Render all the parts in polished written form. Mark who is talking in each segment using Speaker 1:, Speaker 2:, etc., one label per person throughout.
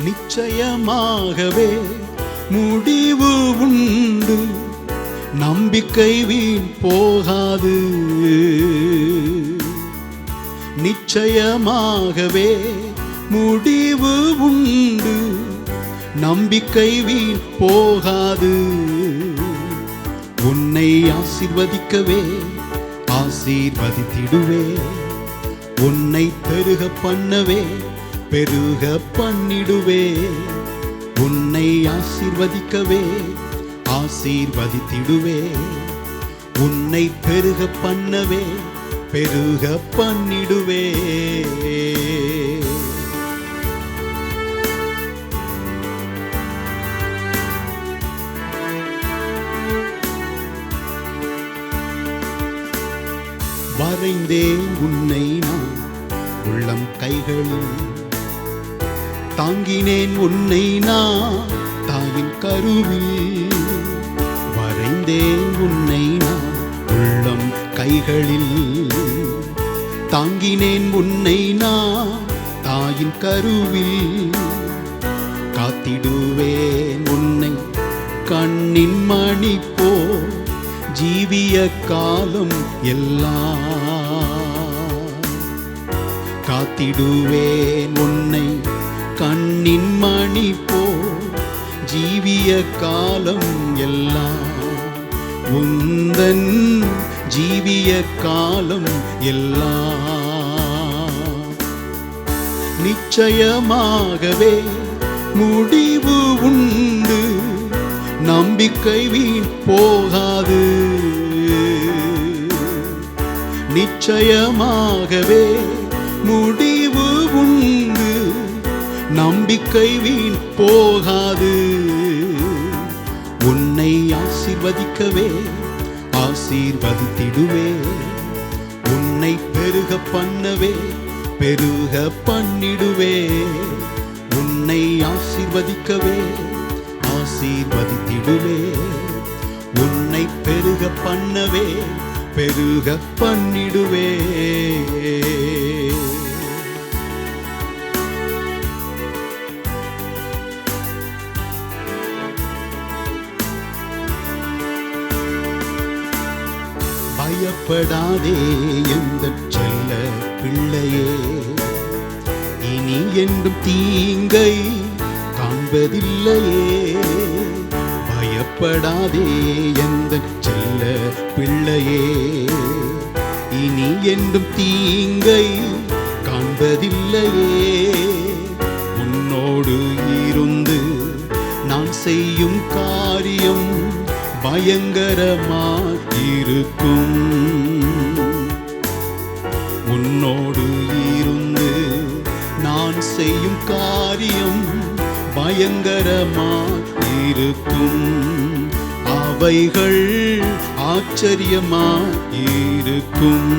Speaker 1: நிச்சயமாகவே முடிவு உண்டு, நம்பிக்கை வீண் போகாது. நிச்சயமாகவே முடிவு உண்டு, நம்பிக்கை வீண் போகாது. உன்னை ஆசீர்வதிக்கவே ஆசீர்வதித்திடுவே, உன்னை பெருக பண்ணவே பெருக பண்ணிடுவே. உன்னை ஆசீர்வதிக்கவே ஆசீர்வதித்திடுவே, உன்னை பெருக பண்ணவே பெருக பண்ணிடுவே. வரைந்தேன் உன்னை நான் உள்ளம் கைகளில், தாங்கினேன் உன்னை நான் தாயின் கருவில். வரைந்தேன் உன்னை நான் உள்ளம் கைகளில், தாங்கினேன் உன்னை நான் தாயின் கருவில். காத்திடுவேன் உன்னை கண்ணின் மணி போ ஜீவிய காலம் எல்லாம். காத்திடுவேன் உன்னை கண்ணின் மணி போ ஜீவிய காலம் எல்லாம். உந்தன் ஜீவிய காலம் எல்லாம். நிச்சயமாகவே முடிவு உண்டு, நம்பிக்கை வீண் போகாது. நிச்சயமாகவே முடிவு உண்டு, நம்பிக்கை வீண் போகாது. உன்னை ஆசீர்வதிக்கவே ஆசீர்வதித்திடுவே, உன்னை பெருக பண்ணவே பெருக பண்ணிடுவே. உன்னை ஆசீர்வதிக்கவே ஆசீர்வதித்திடுவே, உன்னை பெருக பண்ணவே பெருக பண்ணிடுவே. பயப்படாதே எந்தச் செல்ல பிள்ளையே, இனி என்றும் தீங்கை காண்பதில்லையே. பயப்படாதே எந்தச் செல்ல பிள்ளையே, இனி என்றும் தீங்கை காண்பதில்லையே. உன்னோடு இருந்து நான் செய்யும் காரியம் பயங்கரமாயிருக்கும். உன்னோடு இருந்து நான் செய்யும் காரியம் பயங்கரமாயிருக்கும். அவைகள் ஆச்சரியமாயிருக்கும்.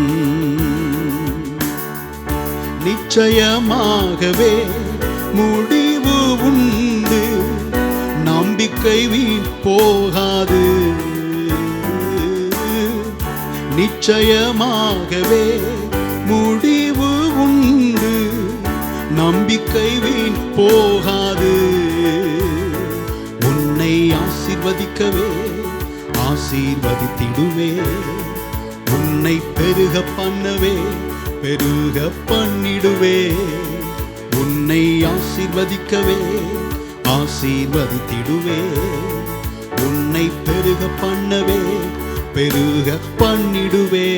Speaker 1: நிச்சயமாகவே முடிவு உண்டு, நம்பிக்கை வீண் போகாது. நிச்சயமாகவே முடிவு உண்டு, நம்பிக்கை வீண் போகாது. உன்னை ஆசீர்வதிக்கவே ஆசீர்வதித்திடுவே, உன்னை பெருக பண்ணவே பெருக பண்ணிடுவே. உன்னை ஆசீர்வதிக்கவே ஆசீர்வதித்திடுவே, உன்னை பெருக பண்ணவே பெருக பண்ணிடுவே.